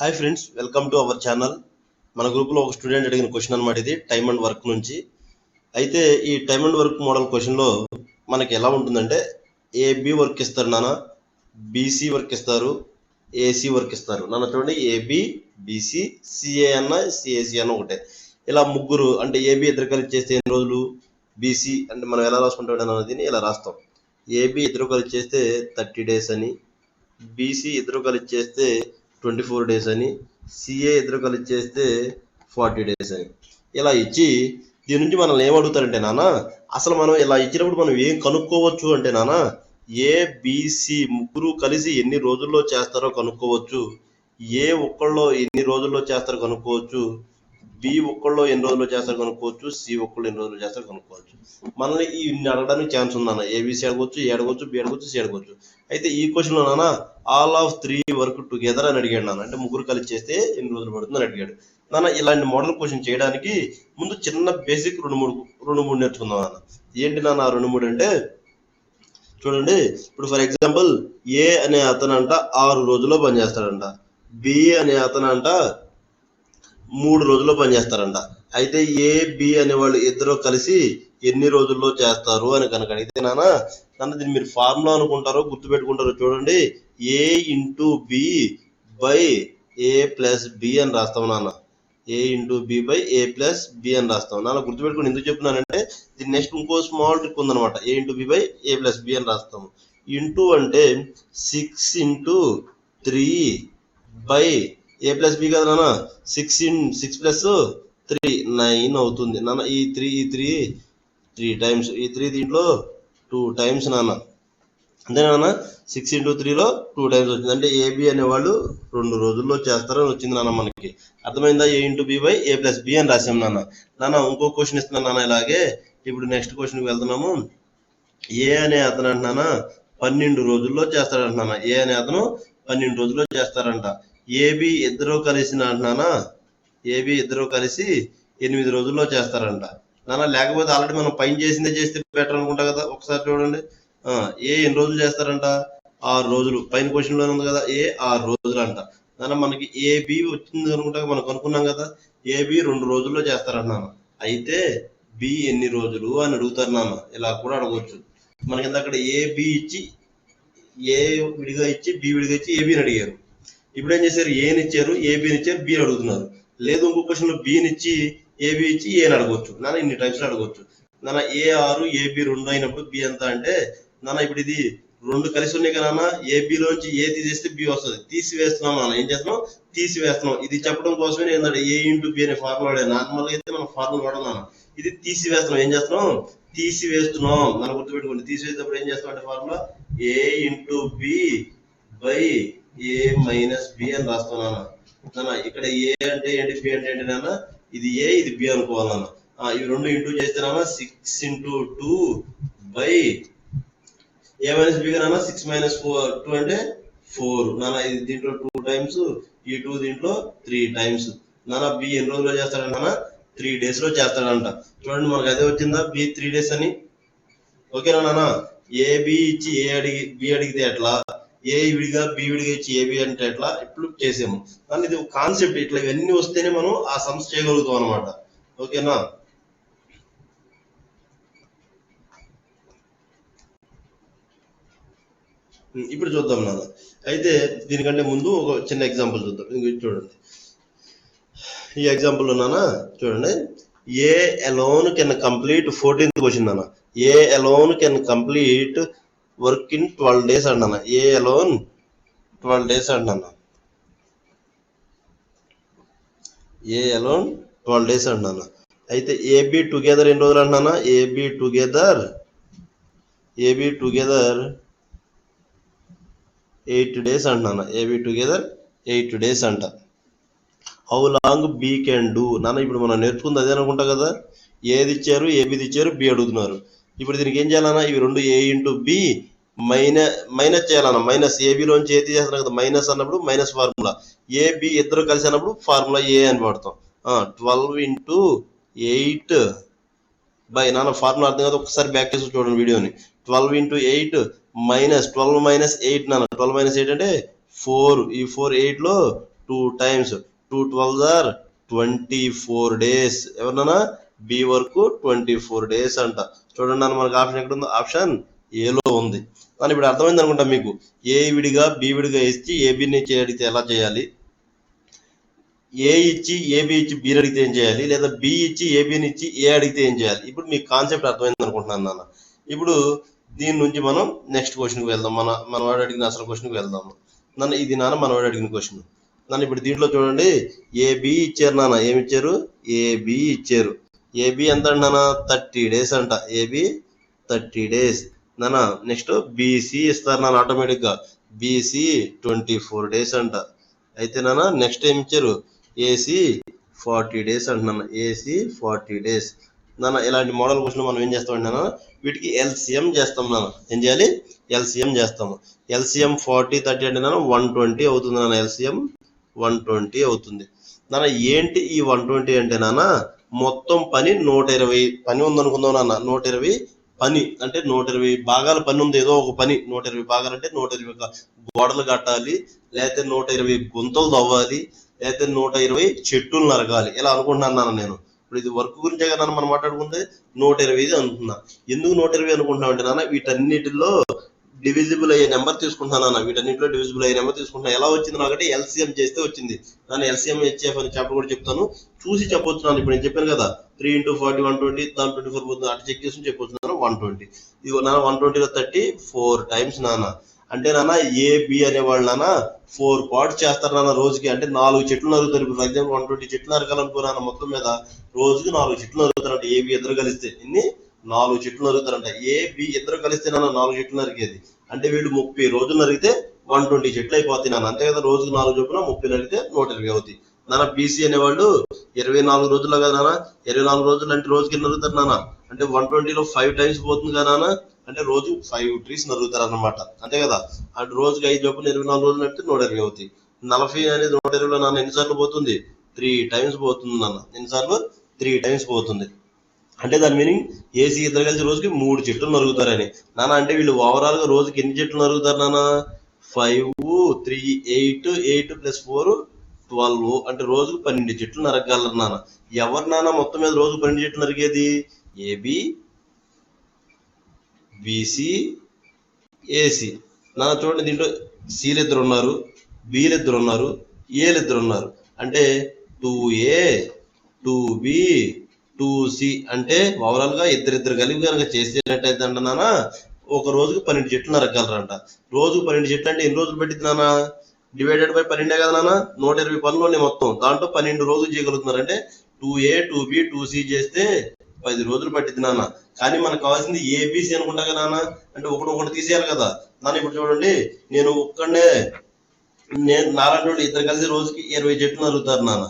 Hi friends, welcome to our channel. మన గ్రూప్లో ఒక స్టూడెంట్ అడిగిన క్వశ్చన్ అనమాట ఇది, టైమ్ అండ్ వర్క్ నుంచి. అయితే ఈ టైమ్ అండ్ వర్క్ మోడల్ క్వశ్చన్లో మనకి ఎలా ఉంటుందంటే, ఏబి వర్క్ ఇస్తారు నాన్న, బీసీ వర్క్ ఇస్తారు, ఏసీ వర్క్ ఇస్తారు నాన్న. చూడండి, ఏబి, బీసీ, సిఏ అన్న, సిఏసి అన్న ఒకటే. ఇలా ముగ్గురు అంటే ఏబి ఇద్దరు కలిసి చేస్తే ఎన్ని రోజులు, బీసీ అంటే మనం ఎలా రాసుకుంటాం అన్నది ఇలా రాస్తాం. ఏబి ఇద్దరు కలిసి చేస్తే 30 days అని, బీసీ ఇద్దరు కలిసి చేస్తే 24 days అని, సిఏ ఇద్దరు కలిసి చేస్తే 40 days అని ఇలా ఇచ్చి, దీని నుంచి మనల్ని ఏమడుగుతారంటే నాన్న, అసలు మనం ఇలా ఇచ్చినప్పుడు మనం ఏం కనుక్కోవచ్చు అంటే నాన్న, ఏబిసి ముగ్గురు కలిసి ఎన్ని రోజుల్లో చేస్తారో కనుక్కోవచ్చు, ఏ ఒక్కళ్ళు ఎన్ని రోజుల్లో చేస్తారో కనుక్కోవచ్చు, బి ఒక్కళ్ళు ఎన్ని రోజుల్లో చేస్తారో కనుక్కోవచ్చు, సి ఒక్కళ్ళు ఎన్ని రోజుల్లో చేస్తారో కనుక్కోవచ్చు. మనల్ని ఇన్ని అడగడానికి ఛాన్స్ ఉందన్న. ఏబిసి అడగవచ్చు, ఏ అడగవచ్చు, బి అడగవచ్చు, సి అడగవచ్చు. అయితే ఈ క్వశ్చన్లో నాన్న ఆల్ ఆఫ్ 3 వర్క్ టుగెదర్ అని అడిగాడు నాన్న. అంటే ముగ్గురు కలిసి చేస్తే ఎన్ని రోజులు పడుతుంది అని అడిగాడు నాన్న. ఇలాంటి మోడల్ క్వశ్చన్ చేయడానికి ముందు చిన్న బేసిక్ రెండు మూడు నేర్చుకుందాం నాన్న. ఏంటి నాన్న 2-3 అంటే, చూడండి, ఇప్పుడు ఫర్ ఎగ్జాంపుల్ ఏ అనే అతను అంట 6 రోజుల్లో పనిచేస్తాడంట, బి అనే అతను అంట 3 రోజుల్లో పనిచేస్తారంట. అయితే ఏ బి అనే వాళ్ళు ఇద్దరు కలిసి ఎన్ని రోజుల్లో చేస్తారు అని కనుక అడిగితే నాన్న దీన్ని మీరు ఫార్ములా అనుకుంటారో గుర్తుపెట్టుకుంటారో చూడండి. A into B by A plus B అని రాస్తాం నాన్న. A into B by A plus B అని రాస్తాం నాన్న. గుర్తుపెట్టుకుని ఎందుకు చెప్తున్నానంటే, దీని నెక్స్ట్ ఇంకో స్మాల్ ట్రిక్ ఉందనమాట. A into B by A plus B అని రాస్తాము. ఇంటూ అంటే 6 into 3 by A plus B కదా నాన్న. 6 ప్లస్ 3 9 అవుతుంది నాన్న. ఈ 3 టైమ్స్, ఈ 3 దీంట్లో 2 times నాన్న. అంతే నాన్న. 6 into 3లో 2 times వచ్చింది. అంటే ఏబి అనేవాళ్ళు 2 రోజుల్లో చేస్తారని వచ్చింది నాన్న మనకి. అర్థమైందా? A into B by A plus B అని రాసాం నాన్న. ఇంకో క్వశ్చన్ ఇస్తున్నాను నాన్న. ఇలాగే ఇప్పుడు నెక్స్ట్ క్వశ్చన్కి వెళ్తున్నాము. ఏ అనే అతను అంటున్నానా 12 రోజుల్లో చేస్తాడంటున్నానా. ఏ అనే అతను 12 రోజుల్లో చేస్తారంట. ఏబి ఇద్దరు కలిసి అంటున్నానా, ఏబి ఇద్దరు కలిసి 8 రోజుల్లో చేస్తారంట నాన్న. లేకపోతే ఆల్రెడీ మనం పైన చేస్తే బెటర్ అనుకుంటా కదా. ఒకసారి చూడండి, ఏ ఎన్ని రోజులు చేస్తారంట, 6 రోజులు. పైన క్వశ్చన్ లో ఉంది కదా, ఏ 6 రోజులు అంట నాన్న. మనకి ఏబి వచ్చింది అనుకుంటా, మనం అనుకున్నాం కదా, ఏబి 2 రోజుల్లో చేస్తారంటున్నాను. అయితే బి ఎన్ని రోజులు అని అడుగుతారు నాన్న. ఇలా కూడా అడగవచ్చు. మనకి అక్కడ ఏబి ఇచ్చి, ఏ విడిగా ఇచ్చి, బి విడిగా ఇచ్చి ఏబిని అడిగారు. ఇప్పుడు ఏం చేశారు, ఏని ఇచ్చారు, ఏబిని ఇచ్చారు, బి అడుగుతున్నారు. లేదు ఇంకో క్వశ్చన్ లో బిని ఇచ్చి, ఏబి ఇచ్చి ఏని అడగవచ్చు నాన్న. ఇన్ని టైప్స్ అడగవచ్చు నాన్న. ఏ 6 ఏబి 2 అయినప్పుడు బి ఎంత అంటే నాన్న, ఇప్పుడు ఇది 2 కలిసి ఉన్నాయి కదా నాన్న. ఏబిలోంచి ఏ తీసేస్తే బి వస్తుంది. తీసివేస్తున్నాం నాన్న. ఏం చేస్తున్నాం, తీసివేస్తున్నాం. ఇది చెప్పడం కోసమే ఏంటంటే ఏ ఇంటూ బి అనే ఫార్ములా వాడే. నార్మల్ గా అయితే మనం ఫార్ములా వాడడం నాన్న. ఇది తీసివేస్తున్నాం. ఏం చేస్తున్నాం, తీసివేస్తున్నాం మనం. గుర్తుపెట్టుకోండి, తీసివేసేటప్పుడు ఏం చేస్తాం అంటే formula A into B by A minus B అని రాస్తున్నాను నాన్న. ఇక్కడ ఏ అంటే ఏంటి, బి అంటే ఏంటి నాన్న. ఇది ఏ, ఇది బి అనుకోవాలి నాన్న. ఇవి 2 ఇంటూ చేస్తే నాన్న 6 into 2 by A minus B నాన్న. 6 minus 2 అంటే 4 నాన్న. ఇది దీంట్లో 2 times, ఈ 2 దీంట్లో 3 times నాన్న. బి ఎన్ని రోజుల్లో చేస్తాడంట నాన్న, 3 days లో చేస్తాడంట. చూడండి, మనకు అదే వచ్చిందా, బి 3 days అని. ఓకేనా నాన్న. ఏ బి ఇచ్చి ఏ అడిగి బి అడిగితే ఎట్లా, ఏ విడిగా బి విడిగా ఇచ్చి ఏబి అంటే ఎట్లా, ఇప్పుడు చేసాము. కానీ ఇది కాన్సెప్ట్. ఇట్లా ఇవన్నీ వస్తేనే మనం ఆ సమ్స్ చేయగలుగుతాం అనమాట. ఓకేనా. ఇప్పుడు చూద్దాం నాన్న. అయితే దీనికంటే ముందు ఒక చిన్న ఎగ్జాంపుల్ చూద్దాం. చూడండి, ఈ ఎగ్జాంపుల్ నాన్న చూడండి. A alone can complete 14th question నాన్న. A alone can complete work in 12 days అంటున్నా. ఏ అలోన్ 12 days అంటున్నా. ఏ అలోన్ 12 days అంటున్నా. అయితే ఏబి టుగెదర్ ఎన్ని రోజులు అంటున్నా. ఏబి టుగెదర్ 8 days అంటున్నా. ఏబి టుగెదర్ 8 days అంట. How long B can do నాన్న. ఇప్పుడు మనం నేర్చుకుంది అదే అనుకుంటా కదా. ఏది ఇచ్చారు, ఏబిది ఇచ్చారు, బి అడుగుతున్నారు. ఇప్పుడు దీనికి ఏం చేయాలన్నా, ఇవి 2 ఏ ఇంటూ బి మైనస్ చేయాలన్న. మైనస్ ఏబిలోంచి ఏ తీసేస్తాం కదా, మైనస్ అన్నప్పుడు మైనస్ ఫార్ములా. ఏబి ఇద్దరు కలిసి అన్నప్పుడు ఫార్ములా ఏ అని వాడతాం. 12 into 8 బై నాన్న. ఫార్ములా అర్థం కదా, ఒకసారి బ్యాక్ చేసి చూడండి వీడియోని. 12 into 8 మైనస్ 12 minus 8 నాన్న. 12 minus 8 అంటే 4. ఈ 4 8లో 2 టైమ్స్ 2 12 ఆర్ 24 days. ఎవరన్నా బి వరకు 24 days అంట. చూడండి నాన్న మనకు ఆప్షన్ ఎక్కడ ఉందో, ఆప్షన్ ఏలో ఉంది. కానీ ఇప్పుడు అర్థమైంది అనుకుంటా మీకు. ఏ విడిగా బి విడిగా ఇచ్చి ఏబిని అడిగితే ఎలా చేయాలి, ఏ ఇచ్చి ఏబి ఇచ్చి బి అడిగితే ఏం చేయాలి, లేదా బి ఇచ్చి ఏబిని ఇచ్చి ఏ అడిగితే ఏం చేయాలి. ఇప్పుడు మీకు కాన్సెప్ట్ అర్థమైంది అనుకుంటున్నాను నాన్న. ఇప్పుడు దీని నుంచి మనం నెక్స్ట్ క్వశ్చన్కి వెళ్దాం. మనవాడు అడిగిన అసలు క్వశ్చన్కి వెళ్దాము. నన్ను ఇది నాన్న మనవాడు అడిగిన క్వశ్చన్. నన్ను ఇప్పుడు దీంట్లో చూడండి, ఏబి ఇచ్చారు నాన్న. ఏమి ఇచ్చారు? ఏబి ఇచ్చారు. ఏబి ఎంత నాన్న? 30 days అంట. ఏబి 30 days నాన్న. నెక్స్ట్ బీసీ ఇస్తారు నాన్న ఆటోమేటిక్గా. బీసీ 24 days అంట. అయితే నాన్న నెక్స్ట్ ఏమి ఇచ్చారు? ఏసీ 40 days అంటున్నాను. ఏసీ 40 days నాన్న. ఇలాంటి మోడల్ క్వశ్చన్ మనం ఏం చేస్తామండి నాన్న, వీటికి ఎల్సిఎం చేస్తాం నాన్న. ఏం చేయాలి? ఎల్సిఎం చేస్తాము. ఎల్సిఎం 40 30 అంటే నాన్న 120 అవుతుంది నాన్న. ఎల్సిఎం 120 అవుతుంది నాన్న. ఏంటి ఈ 120 అంటే నాన్న, మొత్తం పని 120 పని ఉందనుకుందాం నాన్న. 120 పని అంటే 120 భాగాల పని ఉంది. ఏదో ఒక పని 120 భాగాలు అంటే 120 గోడలు కట్టాలి, లేకపోతే 120 గుంతలు తవ్వాలి, లేకపోతే 120 చెట్లు నరగాలి. ఇలా అనుకుంటున్నాను నాన్న నేను. ఇప్పుడు ఇది వర్క్ గురించే కదా మనం మాట్లాడుకుంటే 120 అనుకున్నా. ఎందుకు 120 అనుకుంటున్నాం అంటే నాన్న, వీటన్నిటిలో డివిజిబుల్ అయ్యే నెంబర్ తీసుకుంటున్నాను అన్న. వీటన్నింటిలో డివిజిబుల్ అయ్యే నెంబర్ తీసుకుంటున్నాను. ఎలా వచ్చింది నాకంటే ఎల్సిఎం చేస్తే వచ్చింది. నేను ఎల్సిఎం హెచ్ఎఫ్ అని చెప్పడం కూడా చెప్తాను, చూసి చెప్పొచ్చున్నాను. ఇప్పుడు నేను చెప్పాను కదా 3 × 40 120, దాని 24 పోతుంది. అటు చెక్ చేసి చెప్పొచ్చున్నాను 120. ఇది నాన్న 120లో 34 times నాన్న. అంటే నాన్న ఏబి అనేవాళ్ళు నాన్న 4 parts చేస్తారు నాన్న రోజుకి. అంటే 4 చెట్లు నరుగుతారు. ఇప్పుడు ఫర్ ఎగ్జాంపుల్ 120 చెట్లు నరకాలనుకో నాన్న, మొత్తం మీద రోజుకి 4 చెట్లు నరుగుతారంట. ఏబి ఇద్దరు కలిస్తే ఎన్ని? 4 చెట్లు నరుగుతారంట. ఏబి ఇద్దరు కలిస్తే నాన్న 4 చెట్లు నరికేది. అంటే వీళ్ళు 30 రోజులు నరిగితే 120 చెట్లు అయిపోతాయి నాన్న. అంతే కదా, రోజుకు 4 చొప్పున 30 నరిగితే 120 అవుతాయి నాన్న. బీసీ అనేవాళ్ళు 24 రోజుల్లో కదా నాన్న. 24 రోజులు అంటే రోజుకి ఎన్ని నరుగుతారు నాన్న? అంటే 120లో 5 times పోతుంది కదా నాన్న. అంటే రోజు 5 trees నరుగుతారు అన్నమాట. అంతే కదా. అంటే రోజుకి 5 చొప్పున 24 రోజులు అంటే 120 అవుతాయి. 40 అనేది 120లో నాన్న ఎన్నిసార్లు పోతుంది? 3 times పోతుంది నాన్న. ఎన్నిసార్లు? 3 times పోతుంది. అంటే దాని మీనింగ్ ఏసీ ఇద్దరు కలిసి రోజుకి 3 చెట్లు నరుగుతారని నాన్న. అంటే వీళ్ళు ఓవరాల్ గా రోజుకి ఎన్ని చెట్లు నరుగుతారు నాన్న? 5 3 8 8 + 4 12. అంటే రోజుకు 12 చెట్లు నరగలరు నాన్న. ఎవరు నాన్న మొత్తం మీద రోజు 12 చెట్లు నరిగేది? ఏబి, బీసీ, ఏసీ నాన్న. చూడండి దీంట్లో సీలు ఇద్దరు ఉన్నారు, బీలు ఇద్దరు ఉన్నారు, ఏలు ఇద్దరు ఉన్నారు. అంటే 2A 2B 2C అంటే ఓవరాల్ గా ఇద్దరిద్దరు కలిపి కనుక చేసేటట్టయితే అంట నాన్న ఒక రోజుకి 12 చెట్లు నరగలరంట. రోజుకు 12 చెట్లు అంటే ఎన్ని రోజులు పెట్టింది నాన్న? డివైడెడ్ బై 12 కదా నాన్న. 120 పనులు మొత్తం. దాంట్లో 12 రోజులు చేయగలుగుతున్నారు. అంటే 2A 2B 2C చేస్తే 10 రోజులు పట్టింది నాన్న. కానీ మనకు కావాల్సింది ఏబిసి అనుకుంటా కదా నాన్న. అంటే ఒకటి తీసేయాలి కదా నాన్న. ఇప్పుడు చూడండి, నేను నాలాంటి వాళ్ళు ఇద్దరు కలిసి రోజుకి 20 చెట్లు నరుగుతారు నాన్న.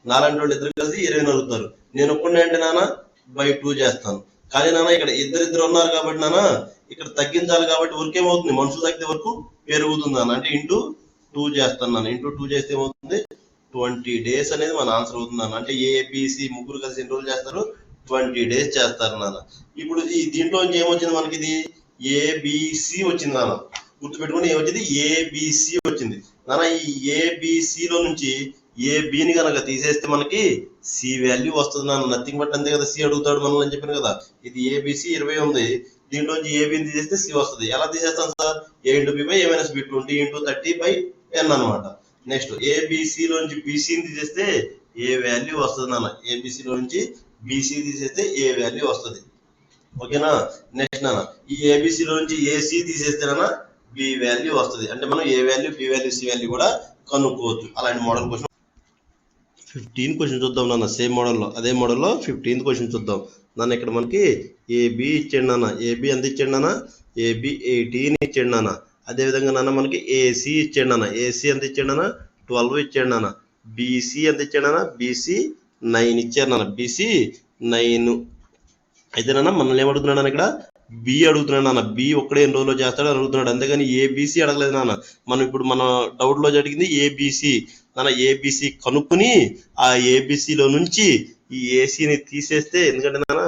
నాలాంటి వాళ్ళు ఇద్దరు కలిసి 20 నరుగుతారు. నేను ఒక్కడే అంటే నాన్న by 2 చేస్తాను. కానీ నాన్న ఇక్కడ ఇద్దరు ఉన్నారు కాబట్టి నాన్న ఇక్కడ తగ్గించాలి కాబట్టి వర్క్ ఏమవుతుంది? మనుషులు తగ్గితే వరకు పెరుగుతుంది నాన్న. అంటే ఇంటూ 2 చేస్తాను నాన్న. ఇంటూ 2 చేస్తే ఏమవుతుంది? 20 days అనేది మన ఆన్సర్ అవుతుంది నాన్న. అంటే ఏబిసి ముగ్గురు కలిసి ఎన్ని రోజులు చేస్తారు? 20 days చేస్తారు నాన్న. ఇప్పుడు ఈ దీంట్లో ఏమొచ్చింది మనకి? ఇది ఏబిసి వచ్చింది నాన్న. గుర్తుపెట్టుకుని ఏమొచ్చింది? ఏబిసి వచ్చింది నాన్న. ఈ ఏబిసిలో నుంచి ఏబిని కనుక తీసేస్తే మనకి సి వాల్యూ వస్తుంది నాన్న. నథింగ్ బట్ అంతే కదా. సి అడుగుతాడు మనం అని చెప్పాను కదా. ఇది ఏబిసి 20 ఉంది. దీంట్లో నుంచి ఏబిని తీసేస్తే సి వస్తుంది. ఎలా తీసేస్తాం sir? A × B / A - B 20 × 30/10 అనమాట. నెక్స్ట్ ఏబిసిలో నుంచి బీసీని తీసేస్తే ఏ వాల్యూ వస్తుంది నాన్న. ఏబిసిలో నుంచి బీసీ తీసేస్తే ఏ వాల్యూ వస్తుంది. ఓకేనా. నెక్స్ట్ నాన్న ఈ ఏబిసిలో నుంచి ఏసీ తీసేస్తే నాన్న బి వాల్యూ వస్తుంది. అంటే మనం A value, B value, C value కూడా కనుక్కోవచ్చు. అలాంటి మోడల్ క్వశ్చన్ 15 క్వశ్చన్ చూద్దాం నాన్న. సేమ్ మోడల్లో, అదే మోడల్లో 15th క్వశ్చన్ చూద్దాం నాన్న. ఇక్కడ మనకి ఏబి ఇచ్చాడు నాన్న. ఏబి ఎంత ఇచ్చాడు నాన్న? ఏబి 18 ఇచ్చాడు నాన్న. అదేవిధంగా నాన్న మనకి ఏసీ ఇచ్చాడు నాన్న. ఏసీ ఎంత ఇచ్చాడు నాన్న? 12 ఇచ్చాడు నాన్న. బీసీ ఎంత ఇచ్చాడు నాన్న? బీసీ 9 ఇచ్చాడు నాన్న. బీసీ 9. అయితే నాన్న మనల్ని ఏమడుగుతున్నాడు నాన్న? ఇక్కడ బి అడుగుతున్నాడు నాన్న. బి ఒక్కడే ఎన్ని రోజుల్లో చేస్తాడో అడుగుతున్నాడు. అంతేగాని ఏబిసి అడగలేదు నాన్న. మనం ఇప్పుడు మన డౌట్ లో జరిగింది ఏబిసి నాన్న. ఏబిసి కనుక్కుని ఆ ఏబిసిలో నుంచి ఈ ఏసీని తీసేస్తే, ఎందుకంటే నాన్న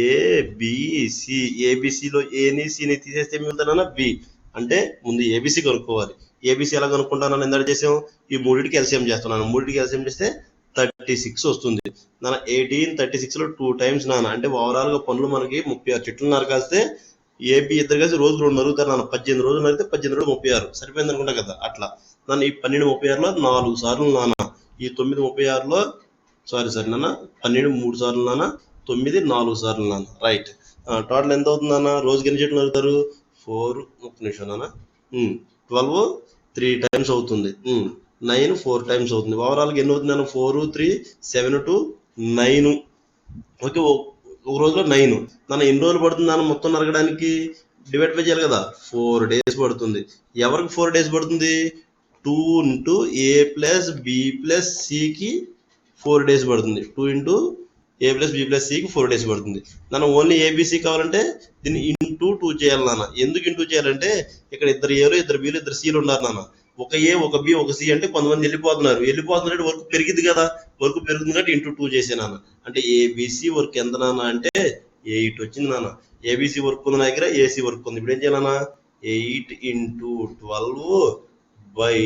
ఏబిసి ఏబిసిలో ఏని సిని తీసేస్తే మిగులుతానన్నా బి. అంటే ముందు ఏబిసి కనుక్కోవాలి. ఏబిసి ఎలా కనుక్కుంటానని ఎంత చేసాం, ఈ మూడింటికి ఎల్సిఎం చేస్తున్నాను. మూడింటికి ఎల్సిఎం చేస్తే 36 వస్తుంది నాన్న. 18 36లో 2 టైమ్స్ నాన్న. అంటే ఓవరాల్ గా పనులు మనకి 36 చెట్లు నరకాస్తే ఏబి ఇద్దరు కలిసి రోజుకు 2 నరుగుతారు నాన్న. 18 రోజులు నరిగితే 18 రోజులు 36 సరిపోయింది అనుకుంటా కదా. అట్లా నన్ను ఈ 12 36లో 4 సార్లు నాన్న. ఈ 9 36లో సారీ నాన్న 12 3 సార్లు నాన్న, 9 4 సార్లు నాన్న. రైట్. టోటల్ ఎంత అవుతుంది నాన్న? రోజుకి ఎన్ని చెట్లు నరుగుతారు? 4 ఒక్క నిమిషం నాన్న. 12 3 టైమ్స్ అవుతుంది. 9 4 టైమ్స్ అవుతుంది. ఓవరాల్గా ఎన్ని అవుతుంది నాన్న? 4 3 7 2 9. ఓకే, ఒక రోజులో 9 నాన్న. ఎన్ని రోజులు పడుతుంది నాన్న మొత్తం నరగడానికి? డివైడ్ బై చేయాలి కదా. 4 డేస్ పడుతుంది. ఎవరికి 4 డేస్ పడుతుంది? 2 ఇంటూ ఏ ప్లస్ బి ప్లస్ సికి 4 డేస్ పడుతుంది. 2 ఇంటూ ఏ ప్లస్ బి ప్లస్ సికి 4 డేస్ పడుతుంది నాన్న. ఓన్లీ ఏబిసి కావాలంటే దీన్ని ఇంటూ 2 చేయాలి నాన్న. ఎందుకు ఇంటూ చేయాలంటే ఇక్కడ ఇద్దరు ఏలు ఇద్దరు బీలు ఇద్దరు సీలు ఉన్నారు నాన్న. ఒక ఏ ఒక బి ఒక సి అంటే కొంతమంది వెళ్ళిపోతున్నారు వర్క్ పెరిగింది కదా. వర్క్ పెరుగుతుంది కాబట్టి ఇంటూ 2 చేసే నాన్న. అంటే ఏబిసి వర్క్ ఎంత నాన్న అంటే 8 వచ్చింది నాన్న. ఏబిసి వర్క్ ఉంది నా దగ్గర, ఏసీ వర్క్ ఉంది. ఇప్పుడు ఏం చేయాలన్నా? 8 ఇంటూ 12 బై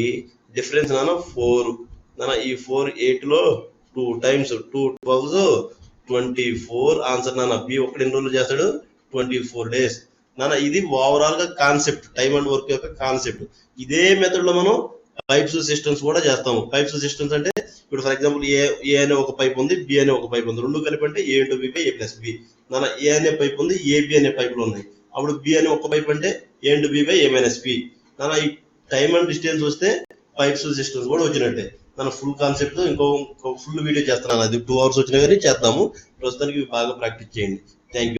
డిఫరెన్స్ నాన్న 4 నాన్న. ఈ 4 8లో 2 టైమ్స్ 2 12 24 ఆన్సర్ నాన్న. బి ఒకటి ఎన్ని రోజులు చేస్తాడు? 24 డేస్ నాన్న. ఇది ఓవరాల్ గా కాన్సెప్ట్, టైమ్ అండ్ వర్క్ యొక్క కాన్సెప్ట్. ఇదే మెథడ్ లో మనం పైప్స్ సిస్టమ్స్ కూడా చేస్తాము. పైప్స్ సిస్టమ్స్ అంటే ఇప్పుడు ఫర్ ఎగ్జాంపుల్ ఏ అనే ఒక పైప్ ఉంది, బి అనే ఒక పైప్ ఉంది. రెండు కలిపి అంటే A into B by A plus B నాన్న. ఏ అనే పైప్ ఉంది, ఏబి అనే పైపులు ఉన్నాయి. అప్పుడు బి అనే ఒక పైప్ అంటే A into B by A minus B నాన్న. ఈ టైమ్ అండ్ డిస్టెన్స్ వస్తే పైప్స్ సిస్టమ్స్ కూడా వచ్చినట్టే మన ఫుల్ కాన్సెప్ట్. ఇంకో ఫుల్ వీడియో చేస్తున్నాను, అది 2 hours వచ్చినా కానీ చేద్దాము. ప్రస్తుతానికి బాగా ప్రాక్టీస్ చేయండి. Thank you.